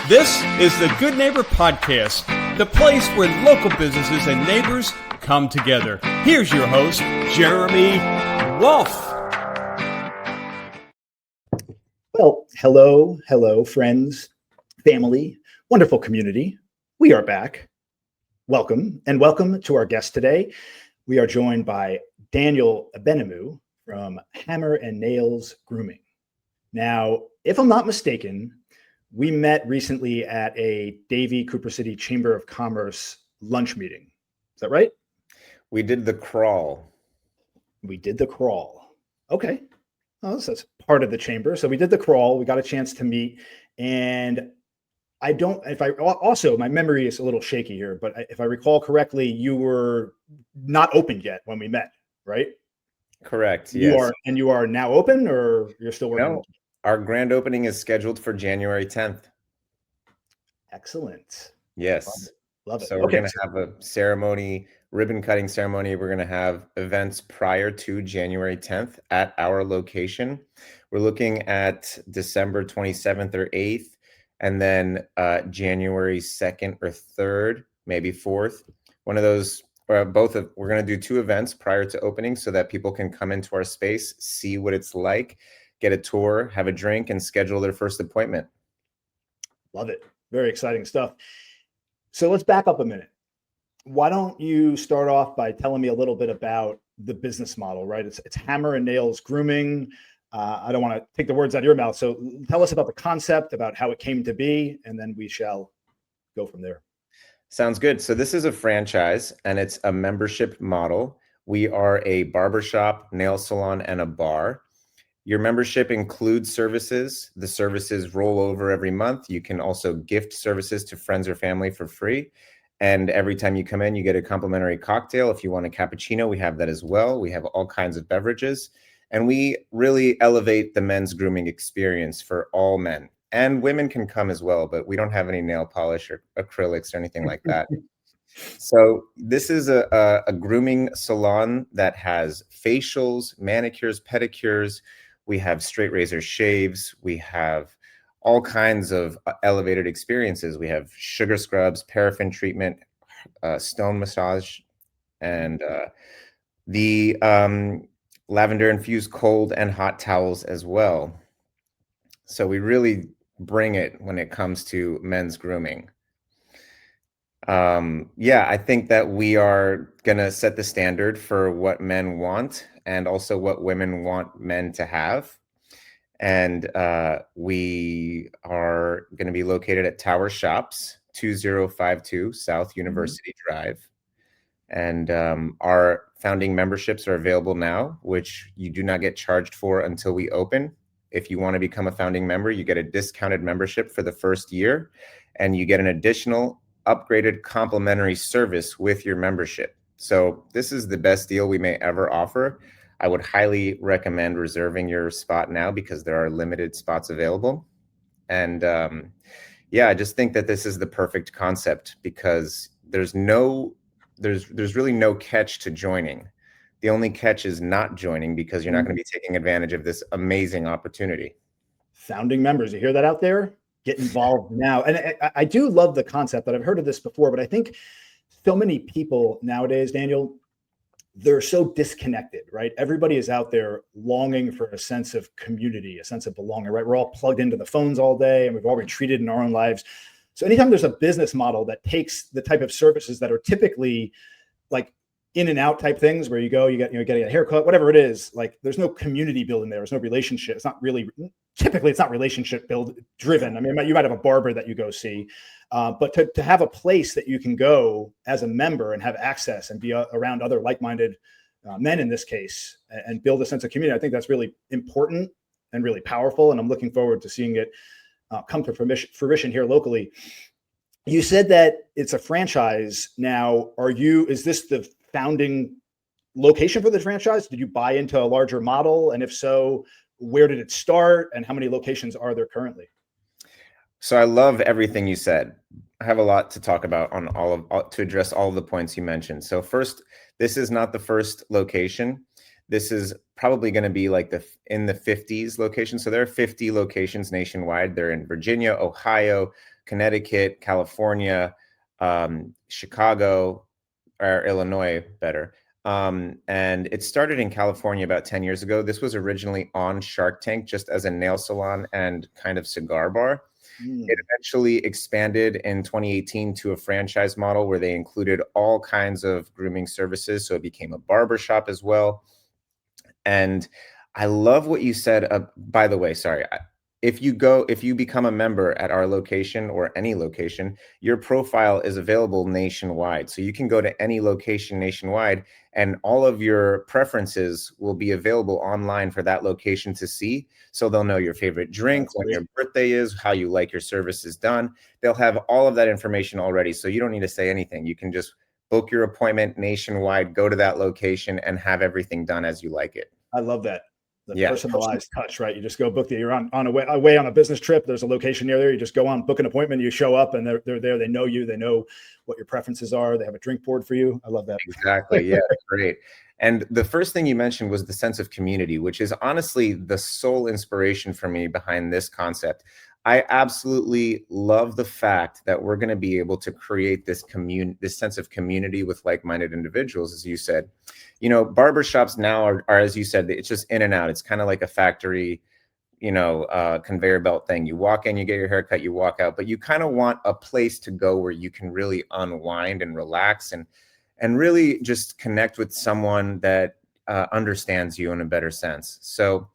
This is the Good Neighbor Podcast, the place where local businesses and neighbors come together. Here's your host, Jeremy Wolf. Well, hello, friends, family, wonderful community. We are back. Welcome to our guest today. We are joined by Daniel Benemu from Hammer and Nails Grooming. Now, if I'm not mistaken, we met recently at a Davie Cooper City Chamber of Commerce lunch meeting. Is that right? We did the crawl. Okay. Well, so that's part of the chamber. So we did the crawl. We got a chance to meet. And my memory is a little shaky here, but if I recall correctly, you were not open yet when we met, right? Correct. Yes. You are now open, or you're still working? No, our grand opening is scheduled for January 10th. Excellent. Yes. Love it. So we're going to have a ceremony, ribbon cutting ceremony. We're going to have events prior to January 10th at our location. We're looking at December 27th or 8th, and then January 2nd or 3rd, maybe 4th. One of those, or both of, we're going to do two events prior to opening so that people can come into our space, see what it's like, get a tour, have a drink, and schedule their first appointment. Love it. Very exciting stuff. So let's back up a minute. Why don't you start off by telling me a little bit about the business model, right? It's Hammer and Nails Grooming. I don't want to take the words out of your mouth. So tell us about the concept, about how it came to be, and then we shall go from there. Sounds good. So this is a franchise, and it's a membership model. We are a barbershop, nail salon, and a bar. Your membership includes services. The services roll over every month. You can also gift services to friends or family for free. And every time you come in, you get a complimentary cocktail. If you want a cappuccino, we have that as well. We have all kinds of beverages. And we really elevate the men's grooming experience for all men. And women can come as well, but we don't have any nail polish or acrylics or anything like that. So this is a grooming salon that has facials, manicures, pedicures. We have straight razor shaves. We have all kinds of elevated experiences. We have sugar scrubs, paraffin treatment, stone massage, and the lavender-infused cold and hot towels as well. So we really bring it when it comes to men's grooming. I think that we are going to set the standard for what men want and also what women want men to have. And we are going to be located at Tower Shops, 2052 South University Drive. And our founding memberships are available now, which you do not get charged for until we open. If you want to become a founding member, you get a discounted membership for the first year, and you get an additional upgraded complimentary service with your membership. So this is the best deal we may ever offer. I would highly recommend reserving your spot now because there are limited spots available. And I just think that this is the perfect concept because there's really no catch to joining. The only catch is not joining because you're not going to be taking advantage of this amazing opportunity. Founding members, you hear that out there? Get involved now. And I do love the concept, that I've heard of this before, but I think so many people nowadays, Daniel, they're so disconnected, right? Everybody is out there longing for a sense of community, a sense of belonging, right? We're all plugged into the phones all day and we've all been treated in our own lives. So anytime there's a business model that takes the type of services that are typically like in and out type things where you go, getting a haircut, whatever it is, like there's no community building there. There's no relationship. Typically it's not relationship build driven. I mean, you might have a barber that you go see, but to have a place that you can go as a member and have access and be around other like-minded men in this case, and build a sense of community, I think that's really important and really powerful. And I'm looking forward to seeing it come to fruition here locally. You said that it's a franchise. Now, is this the founding location for the franchise? Did you buy into a larger model? And if so, where did it start and how many locations are there currently? So I love everything you said. I have a lot to talk about to address all of the points you mentioned. So first, this is not the first location. This is probably going to be like in the 50s location. So there are 50 locations nationwide. They're in Virginia, Ohio, Connecticut, California, Chicago, or Illinois better. And it started in California about 10 years ago. This was originally on Shark Tank just as a nail salon and kind of cigar bar. It eventually expanded in 2018 to a franchise model where they included all kinds of grooming services. So it became a barbershop as well. And I love what you said. By the way, sorry. If you become a member at our location or any location, your profile is available nationwide. So you can go to any location nationwide and all of your preferences will be available online for that location to see. So they'll know your favorite drink, when your birthday is, how you like your services done. They'll have all of that information already. So you don't need to say anything. You can just book your appointment nationwide, go to that location and have everything done as you like it. I love that. The Yeah. personalized touch, right? You just go book you're on away on a business trip. There's a location near there. You just go on, book an appointment, you show up and they're there. They know you, they know what your preferences are. They have a drink board for you. I love that. Exactly. Yeah. Great. And the first thing you mentioned was the sense of community, which is honestly the sole inspiration for me behind this concept. I absolutely love the fact that we're going to be able to create this sense of community with like-minded individuals, as you said. You know, barbershops now are, as you said, it's just in and out. It's kind of like a factory, conveyor belt thing. You walk in, you get your hair cut, you walk out, but you kind of want a place to go where you can really unwind and relax and really just connect with someone that understands you in a better sense. So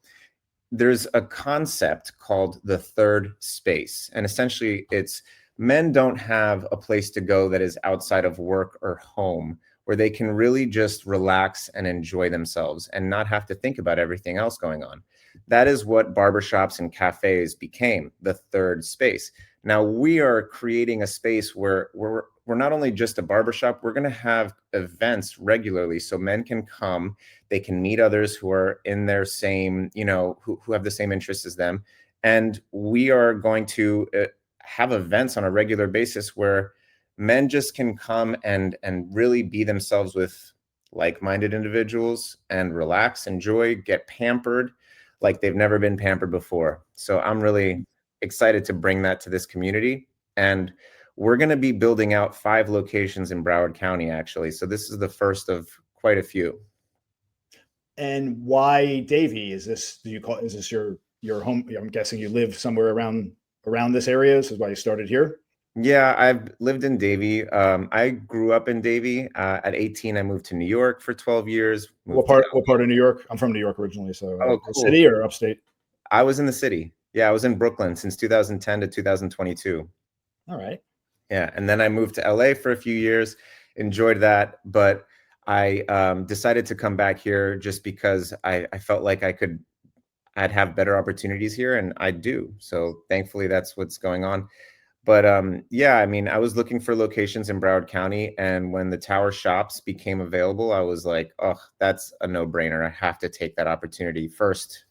there's a concept called the third space. And essentially it's men don't have a place to go that is outside of work or home where they can really just relax and enjoy themselves and not have to think about everything else going on. That is what barbershops and cafes became, the third space. Now we are creating a space where we're not only just a barbershop, we're going to have events regularly so men can come, they can meet others who are in their same, who have the same interests as them. And we are going to have events on a regular basis where men just can come and really be themselves with like-minded individuals and relax, enjoy, get pampered like they've never been pampered before. So I'm really excited to bring that to this community. And we're going to be building out 5 locations in Broward County, actually. So this is the first of quite a few. And why Davie? Is this your home? I'm guessing you live somewhere around this area. This is why you started here. Yeah, I've lived in Davie. I grew up in Davie. At 18, I moved to New York for 12 years. What part of New York? I'm from New York originally. So cool. City or upstate? I was in the city. Yeah, I was in Brooklyn since 2010 to 2022. All right. Yeah, and then I moved to LA for a few years, enjoyed that, but I decided to come back here just because I felt like I'd have better opportunities here, and I do. So thankfully, that's what's going on. But yeah, I mean, I was looking for locations in Broward County, and when the Tower Shops became available, I was like, oh, that's a no-brainer. I have to take that opportunity first.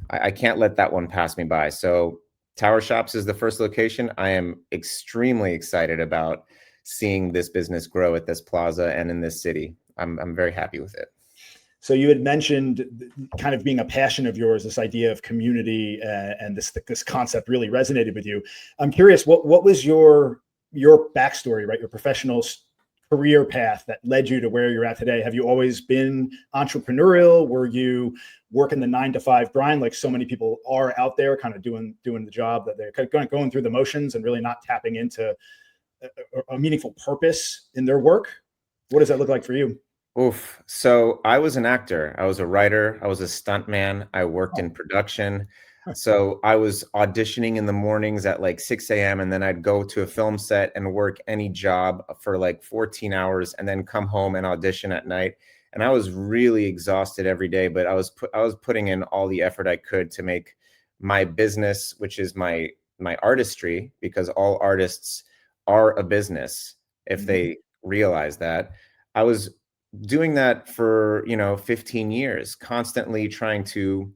I can't let that one pass me by. So Tower Shops is the first location. I am extremely excited about seeing this business grow at this plaza and in this city. I'm very happy with it. So you had mentioned kind of being a passion of yours, this idea of community, and this concept really resonated with you. I'm curious, what was your backstory, right? Your professional career path that led you to where you're at today. Have you always been entrepreneurial? Were you working the 9-to-5 grind like so many people are out there, kind of doing the job that they're kind of going through the motions and really not tapping into a meaningful purpose in their work? What does that look like for you? Oof. So I was an actor. I was a writer. I was a stuntman. I worked in production. So I was auditioning in the mornings at like 6 a.m. and then I'd go to a film set and work any job for like 14 hours and then come home and audition at night. And I was really exhausted every day, but I was putting in all the effort I could to make my business, which is my artistry, because all artists are a business if they realize that. I was doing that for 15 years, constantly trying to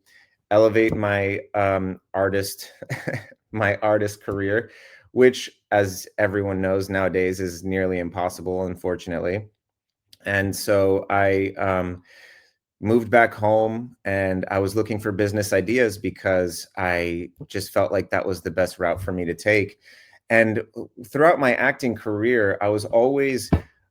elevate my artist career, which, as everyone knows nowadays, is nearly impossible, unfortunately. And so I moved back home and I was looking for business ideas because I just felt like that was the best route for me to take. And throughout my acting career, I was always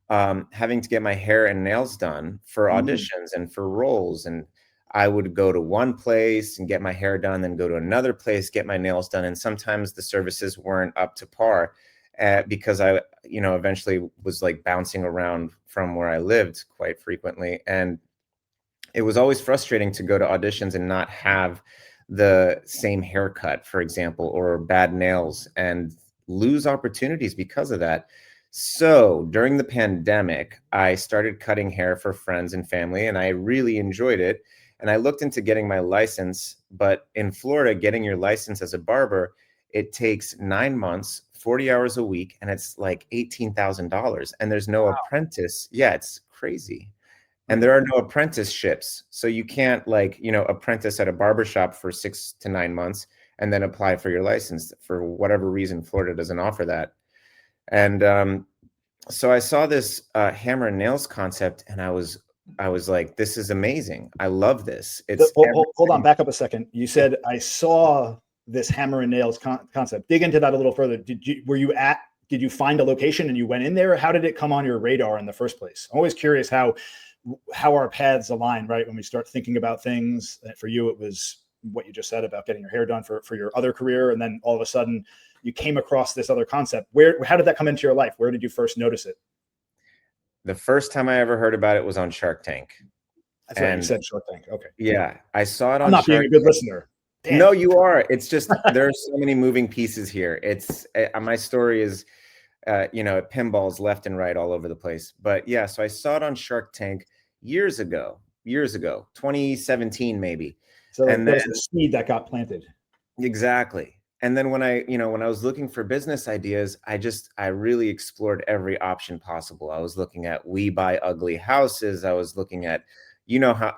having to get my hair and nails done for auditions and for roles. And I would go to one place and get my hair done, then go to another place, get my nails done. And sometimes the services weren't up to par because I, eventually was like bouncing around from where I lived quite frequently. And it was always frustrating to go to auditions and not have the same haircut, for example, or bad nails, and lose opportunities because of that. So during the pandemic, I started cutting hair for friends and family, and I really enjoyed it. And I looked into getting my license, but in Florida, getting your license as a barber, it takes 9 months, 40 hours a week, and it's like $18,000. And there's no apprentice. Yeah, it's crazy. And there are no apprenticeships. So you can't apprentice at a barbershop for 6 to 9 months and then apply for your license. For whatever reason, Florida doesn't offer that. And so I saw this hammer and nails concept, and I was like, this is amazing. I love this. It's hold on, back up a second. You said I saw this hammer and nails concept. Dig into that a little further. Did you find a location and you went in there? Or how did it come on your radar in the first place? I'm always curious how our paths align, right? When we start thinking about things. For you, it was what you just said about getting your hair done for your other career. And then all of a sudden you came across this other concept. How did that come into your life? Where did you first notice it? The first time I ever heard about it was on Shark Tank. That's what you said, Shark Tank. Okay. Yeah. I saw it on I'm not being a good listener. Damn. No, you are. It's just, there are so many moving pieces here. My story is, pinballs left and right all over the place. But yeah, so I saw it on Shark Tank years ago, 2017 maybe. So and there's the seed that got planted. Exactly. And then when I was looking for business ideas, I really explored every option possible. I was looking at We Buy Ugly Houses. I was looking at, how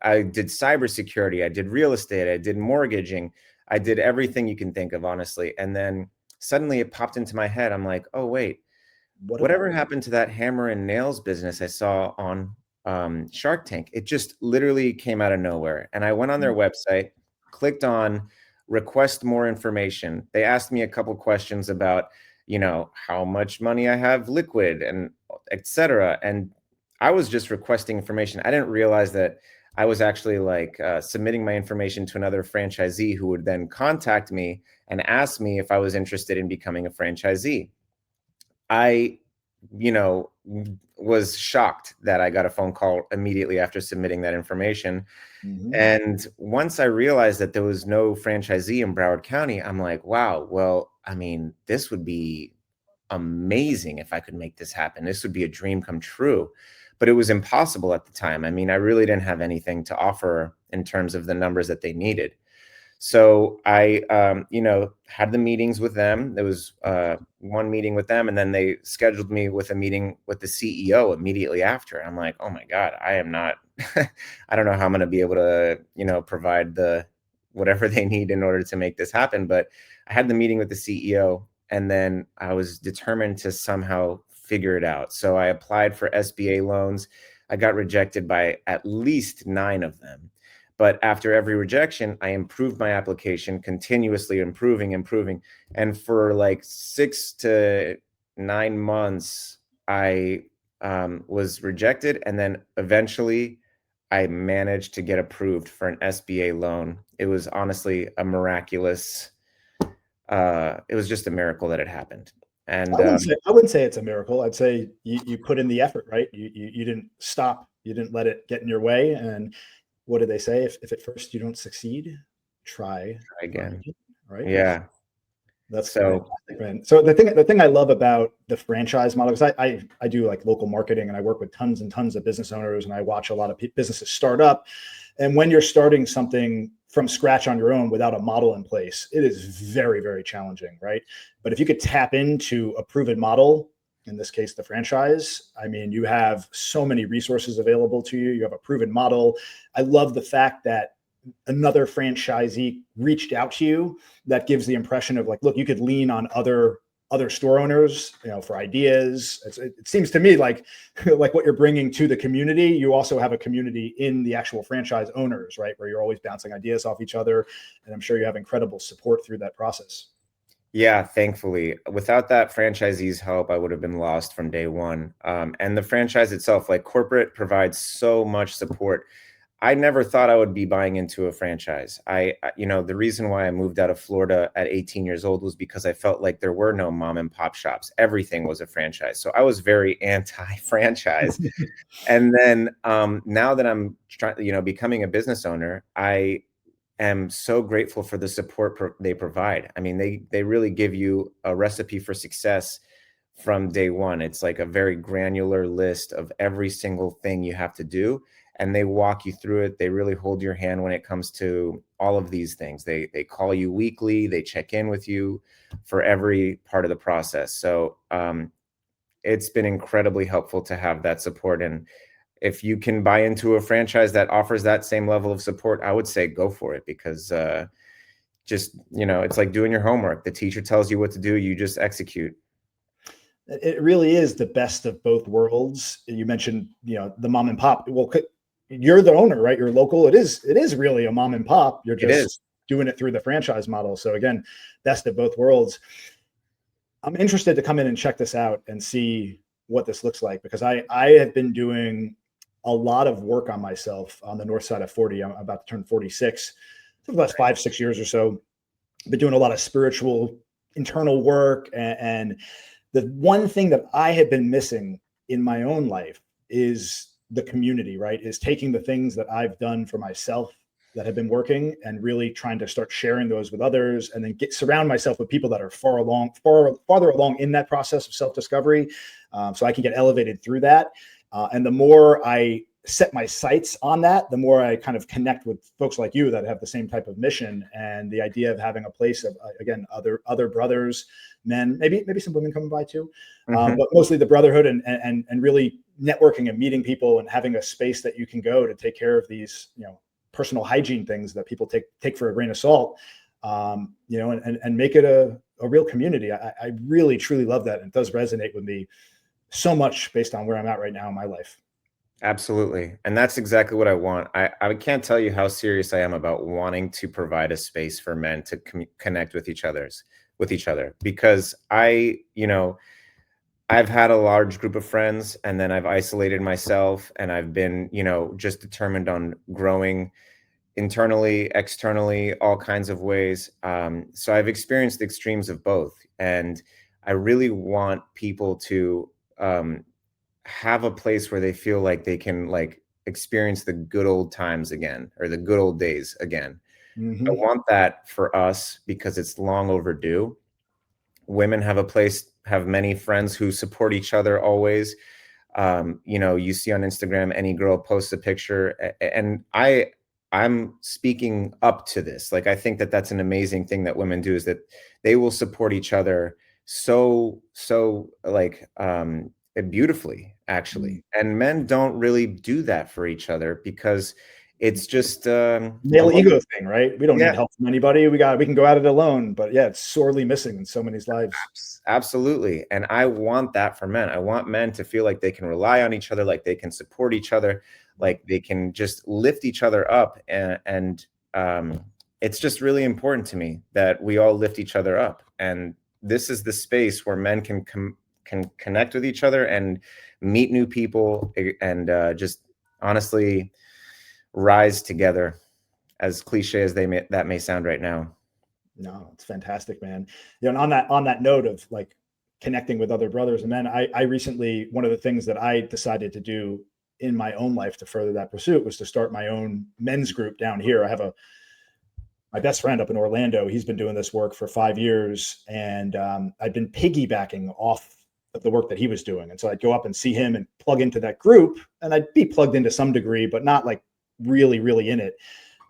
I did cybersecurity, I did real estate, I did mortgaging, I did everything you can think of, honestly. And then suddenly it popped into my head. I'm like, oh, wait, whatever happened to that hammer and nails business I saw on Shark Tank? It just literally came out of nowhere. And I went on their website, clicked on request more information. They asked me a couple questions about, how much money I have liquid and etc. And I was just requesting information. I didn't realize that I was actually submitting my information to another franchisee who would then contact me and ask me if I was interested in becoming a franchisee. I, was shocked that I got a phone call immediately after submitting that information. And once I realized that there was no franchisee in Broward County, I'm like, wow, well, I mean, this would be amazing if I could make this happen. This would be a dream come true. But it was impossible at the time. I mean, I really didn't have anything to offer in terms of the numbers that they needed. So I, had the meetings with them. There was one meeting with them, and then they scheduled me with a meeting with the CEO immediately after. I'm like, oh my God, I am not, I don't know how I'm going to be able to, provide whatever they need in order to make this happen. But I had the meeting with the CEO, and then I was determined to somehow figure it out. So I applied for SBA loans. I got rejected by at least 9 of them. But after every rejection, I improved my application, continuously improving. And for 6 to 9 months, I was rejected. And then eventually I managed to get approved for an SBA loan. It was honestly a miraculous, it was just a miracle that it happened. And I wouldn't say it's a miracle. I'd say you put in the effort, right? You didn't stop. You didn't let it get in your way. And what do they say? If at first you don't succeed, try again. Right? Yeah. That's so fantastic, man. So the thing I love about the franchise model, because I do local marketing, and I work with tons and tons of business owners, and I watch a lot of businesses start up. And when you're starting something from scratch on your own without a model in place, it is very, very challenging, right? But if you could tap into a proven model, in this case, the franchise, I mean, you have so many resources available to you. You have a proven model. I love the fact that another franchisee reached out to you. That gives the impression of look, you could lean on other store owners, for ideas. It seems to me like what you're bringing to the community, you also have a community in the actual franchise owners, right? Where you're always bouncing ideas off each other. And I'm sure you have incredible support through that process. Yeah, thankfully. Without that franchisee's help, I would have been lost from day one. And the franchise itself, like corporate, provides so much support. I never thought I would be buying into a franchise. The reason why I moved out of Florida at 18 years old was because I felt like there were no mom and pop shops. Everything was a franchise. So I was very anti-franchise. And then now that I'm becoming a business owner, I am so grateful for the support they provide. I mean, they really give you a recipe for success from day one. It's like a very granular list of every single thing you have to do, and they walk you through it. They really hold your hand when it comes to all of these things. They call you weekly. They check in with you for every part of the process. So it's been incredibly helpful to have that support. And if you can buy into a franchise that offers that same level of support, I would say go for it, because it's like doing your homework. The teacher tells you what to do, you just execute. It really is the best of both worlds. You mentioned, the mom and pop. Well, you're the owner, right? You're local. It is really a mom and pop. You're It is. just doing it through the franchise model. So again, best of both worlds. I'm interested to come in and check this out and see what this looks like, because I have been doing a lot of work on myself on the north side of 40. I'm about to turn 46. For the last 5-6 years or so, I've been doing a lot of spiritual internal work. And the one thing that I have been missing in my own life is the community, right? Is taking the things that I've done for myself that have been working and really trying to start sharing those with others, and then surround myself with people that are farther along in that process of self-discovery. So I can get elevated through that. And the more I set my sights on that, the more I kind of connect with folks like you that have the same type of mission, and the idea of having a place of, again, other brothers, men, maybe some women coming by too, but mostly the brotherhood, and really networking and meeting people and having a space that you can go to take care of these, personal hygiene things that people take for a grain of salt, and make it a real community. I really, truly love that. And it does resonate with me so much based on where I'm at right now in my life. Absolutely. And that's exactly what I want. I can't tell you how serious I am about wanting to provide a space for men to connect with each other, because I've had a large group of friends, and then I've isolated myself, and I've been, just determined on growing internally, externally, all kinds of ways. So I've experienced the extremes of both. And I really want people to have a place where they feel like they can experience the good old times again, or the good old days again. I want that for us because it's long overdue. Women have many friends who support each other always. You see on Instagram, any girl posts a picture, and I'm speaking up to this. Like, I think that that's an amazing thing that women do, is that they will support each other so beautifully, actually. And men don't really do that for each other, because it's just male ego thing, right? We don't Yeah. need help from anybody. We can go at it alone. But yeah, it's sorely missing in so many lives. Absolutely. And I want that for men. I want men to feel like they can rely on each other, like they can support each other, like they can just lift each other up. And it's just really important to me that we all lift each other up. And this is the space where men can connect with each other and meet new people, and just honestly rise together, as cliche as that may sound right now. No, it's fantastic, man. And on that note of connecting with other brothers and men, I recently, one of the things that I decided to do in my own life to further that pursuit was to start my own men's group down here. I have my best friend up in Orlando. He's been doing this work for 5 years, and I've been piggybacking off of the work that he was doing. And so I'd go up and see him and plug into that group, and I'd be plugged into some degree, but not really, really in it.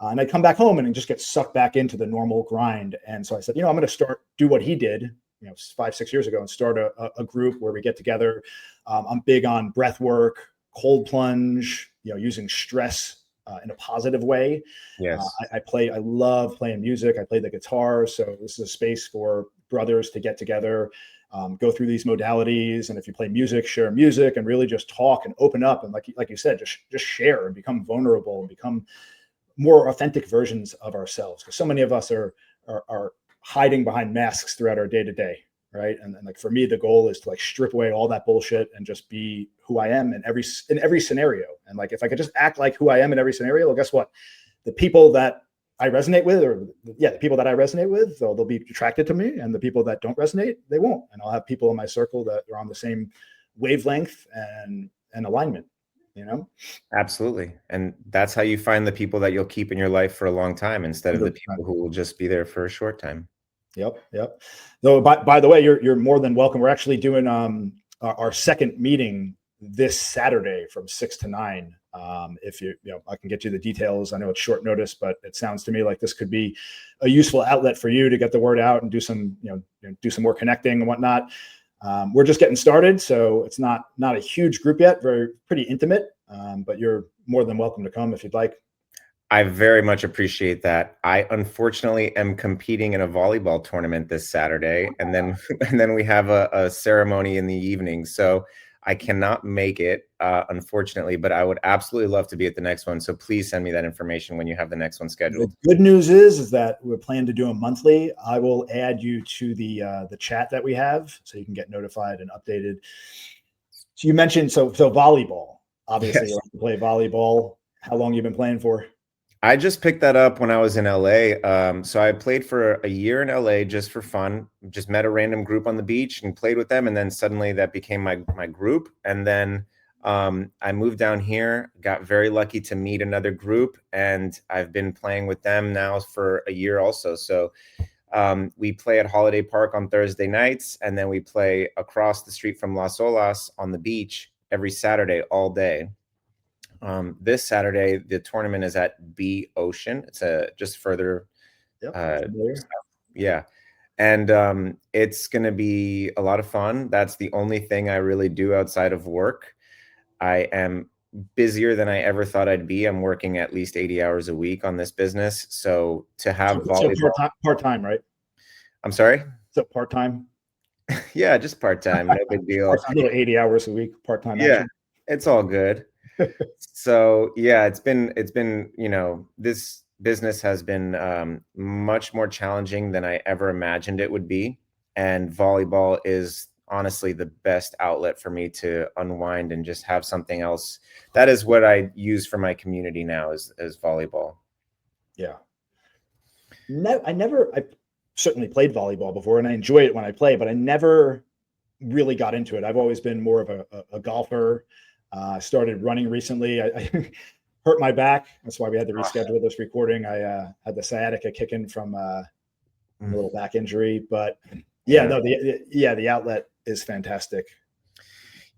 And I'd come back home and just get sucked back into the normal grind. And so I said, I'm going to do what he did, 5-6 years ago, and start a group where we get together. I'm big on breath work, cold plunge, using stress in a positive way. Yes. I love playing music. I play the guitar. So this is a space for brothers to get together, go through these modalities. And if you play music, share music, and really just talk and open up. And like you said, just share and become vulnerable and become more authentic versions of ourselves. Because so many of us are hiding behind masks throughout our day to day. Right. And like for me, the goal is to like strip away all that bullshit and just be who I am in every scenario. And like if I could just act like who I am in every scenario, well, guess what? The people that I resonate with, the people that I resonate with, they'll be attracted to me, and the people that don't resonate, they won't. And I'll have people in my circle that are on the same wavelength and alignment. Absolutely. And that's how you find the people that you'll keep in your life for a long time instead of the people who will just be there for a short time. Yep. Though, by the way, you're more than welcome. We're actually doing our second meeting this Saturday from 6 to 9. If I can get you the details. I know it's short notice, but it sounds to me like this could be a useful outlet for you to get the word out and do some more connecting and whatnot. We're just getting started, so it's not a huge group yet, pretty intimate, but you're more than welcome to come if you'd like. I very much appreciate that. I unfortunately am competing in a volleyball tournament this Saturday, and then we have a ceremony in the evening. So I cannot make it, unfortunately, but I would absolutely love to be at the next one. So please send me that information when you have the next one scheduled. The good news is that we're planning to do them monthly. I will add you to the chat that we have, so you can get notified and updated. So you mentioned so volleyball. Obviously, You like to play volleyball. How long you been playing for? I just picked that up when I was in LA. So I played for a year in LA just for fun, just met a random group on the beach and played with them. And then suddenly that became my group. And then I moved down here, got very lucky to meet another group, and I've been playing with them now for a year also. So we play at Holiday Park on Thursday nights, and then we play across the street from Las Olas on the beach every Saturday all day. This Saturday, the tournament is at B Ocean. It's just further. Yeah. And it's going to be a lot of fun. That's the only thing I really do outside of work. I am busier than I ever thought I'd be. I'm working at least 80 hours a week on this business. So to have volleyball. Part-time, right? I'm sorry? So part-time? Yeah, just part-time. No big deal. 80 hours a week, part-time. Yeah, action. It's all good. So yeah, it's been, this business has been much more challenging than I ever imagined it would be. And volleyball is honestly the best outlet for me to unwind and just have something else. That is what I use for my community now is volleyball. Yeah. No, I certainly played volleyball before, and I enjoy it when I play, but I never really got into it. I've always been more of a golfer. Started running recently. I hurt my back. That's why we had to reschedule this recording. I had the sciatica kicking from a little back injury, but the outlet is fantastic.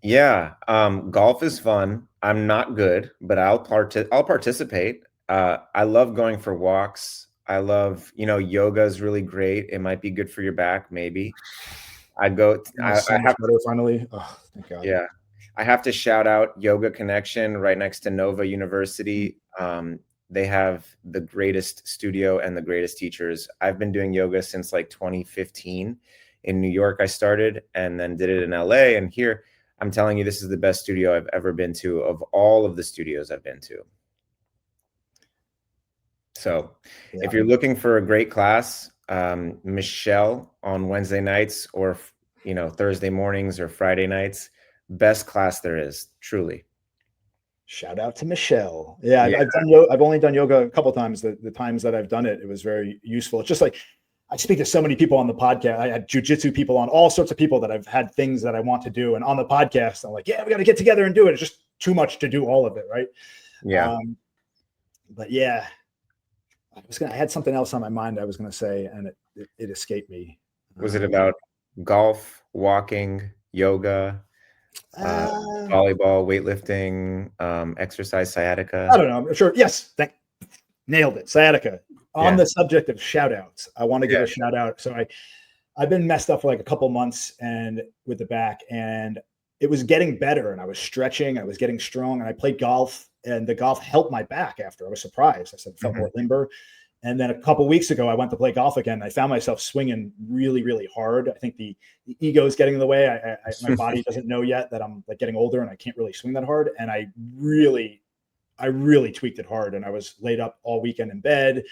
Yeah. Golf is fun. I'm not good, but I'll participate. I love going for walks. I love, yoga is really great. It might be good for your back. Maybe I have finally. Oh, thank God. Yeah. I have to shout out Yoga Connection right next to Nova University. They have the greatest studio and the greatest teachers. I've been doing yoga since like 2015. In New York, I started and then did it in LA. And here, I'm telling you, this is the best studio I've ever been to of all of the studios I've been to. So if you're looking for a great class, Michelle on Wednesday nights or, Thursday mornings or Friday nights, best class there is, truly. Shout out to Michelle. Yeah. I've only done yoga a couple of times. The times that I've done it, it was very useful. It's just like I speak to so many people on the podcast. I had jujitsu people on, all sorts of people that I've had things that I want to do. And on the podcast, I'm like, yeah, we got to get together and do it. It's just too much to do all of it. Right. Yeah. But yeah, I had something else on my mind I was going to say, and it escaped me. Was it about golf, walking, yoga, volleyball, weightlifting, exercise, sciatica? I don't know. I'm sure. Yes. Nailed it. Sciatica. On the subject of shout outs, I want to give a shout out. So I've been messed up for like a couple months and with the back, and it was getting better, and I was stretching, I was getting strong, and I played golf, and the golf helped my back after. I was surprised. I said, it felt more limber. And then a couple of weeks ago, I went to play golf again. I found myself swinging really, really hard. I think the ego is getting in the way. My body doesn't know yet that I'm like getting older and I can't really swing that hard. And I really tweaked it hard. And I was laid up all weekend in bed.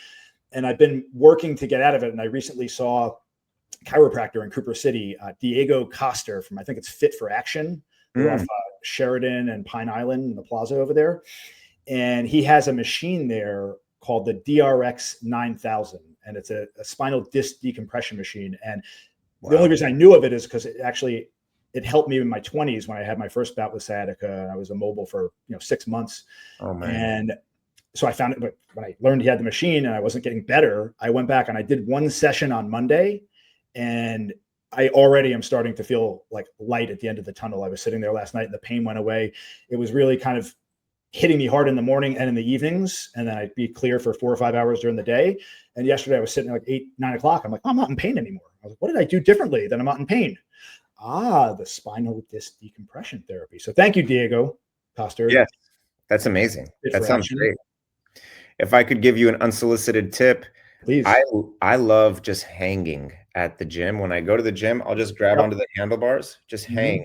and I've been working to get out of it. And I recently saw a chiropractor in Cooper City, Diego Coster from, I think it's Fit for Action. They're off Sheridan and Pine Island in the plaza over there. And he has a machine there called the DRX 9000. And it's a spinal disc decompression machine. And the only reason I knew of it is because it helped me in my 20s when I had my first bout with sciatica. I was immobile for 6 months. Oh, man. And so I found it, but when I learned he had the machine and I wasn't getting better, I went back and I did one session on Monday, and I already am starting to feel like light at the end of the tunnel. I was sitting there last night and the pain went away. It was really kind of hitting me hard in the morning and in the evenings, and then I'd be clear for 4 or 5 hours during the day. And yesterday I was sitting at like 8, 9 o'clock. I'm like, I'm not in pain anymore. I was like, what did I do differently that I'm not in pain? The spinal disc decompression therapy. So thank you, Diego Coster. Yes, that's amazing. That sounds great. If I could give you an unsolicited tip, please. I love just hanging at the gym. When I go to the gym, I'll just grab onto the handlebars, just hang.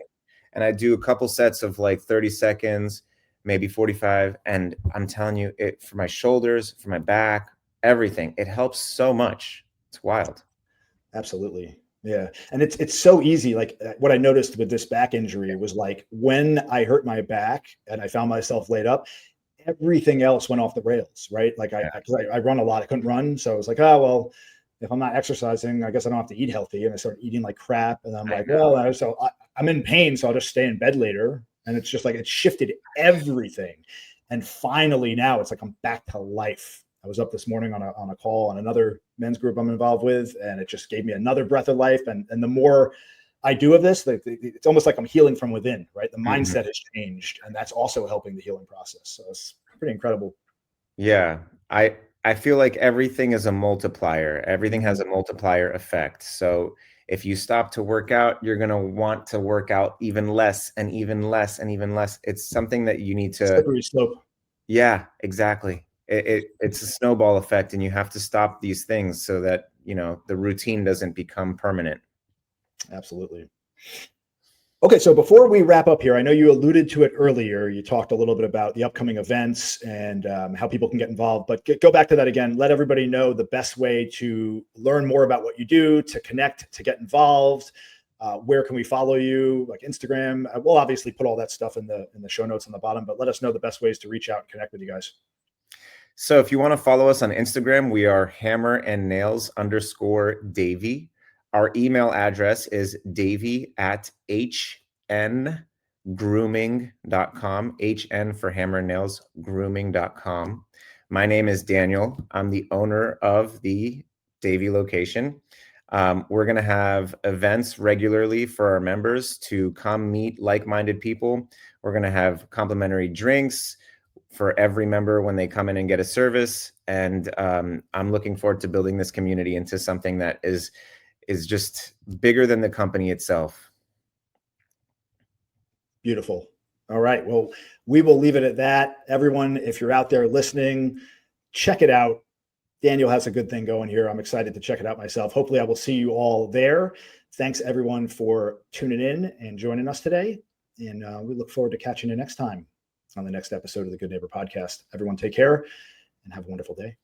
And I do a couple sets of like 30 seconds, maybe 45. And I'm telling you, it for my shoulders, for my back, everything. It helps so much. It's wild. Absolutely. Yeah. And it's so easy. Like what I noticed with this back injury was like when I hurt my back and I found myself laid up, everything else went off the rails, right? Like I run a lot. I couldn't run. So I was like, oh, well, if I'm not exercising, I guess I don't have to eat healthy. And I started eating like crap. And I'm like, well, so I'm in pain. So I'll just stay in bed later. And it's just like, it shifted everything. And finally now it's like, I'm back to life. I was up this morning on a call on another men's group I'm involved with, and it just gave me another breath of life. And the more I do of this, it's almost like I'm healing from within, right? The mindset has changed, and that's also helping the healing process. So it's pretty incredible. Yeah. I feel like everything is a multiplier. Everything has a multiplier effect. So if you stop to work out, you're going to want to work out even less and even less and even less. It's something that you need to. Slippery slope. Yeah, exactly. It's a snowball effect, and you have to stop these things so that, the routine doesn't become permanent. Absolutely. Okay. So before we wrap up here, I know you alluded to it earlier. You talked a little bit about the upcoming events and how people can get involved, but go back to that again. Let everybody know the best way to learn more about what you do, to connect, to get involved. Where can we follow you? Like Instagram? We'll obviously put all that stuff in the show notes on the bottom, but let us know the best ways to reach out and connect with you guys. So if you want to follow us on Instagram, we are hammerandnails_Davie. Our email address is davie@hngrooming.com, HN for hammer and nails, grooming.com. My name is Daniel. I'm the owner of the Davie location. We're going to have events regularly for our members to come meet like-minded people. We're going to have complimentary drinks for every member when they come in and get a service. And I'm looking forward to building this community into something that is just bigger than the company itself. Beautiful. All right. Well, we will leave it at that. Everyone, if you're out there listening, check it out. Daniel has a good thing going here. I'm excited to check it out myself. Hopefully I will see you all there. Thanks everyone for tuning in and joining us today. And we look forward to catching you next time on the next episode of the Good Neighbor Podcast. Everyone take care and have a wonderful day.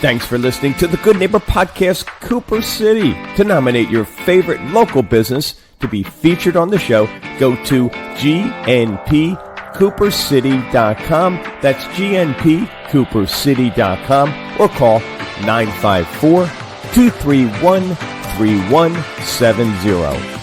Thanks for listening to the Good Neighbor Podcast, Cooper City. To nominate your favorite local business to be featured on the show, go to gnpcoopercity.com. That's gnpcoopercity.com, or call 954-231-3170.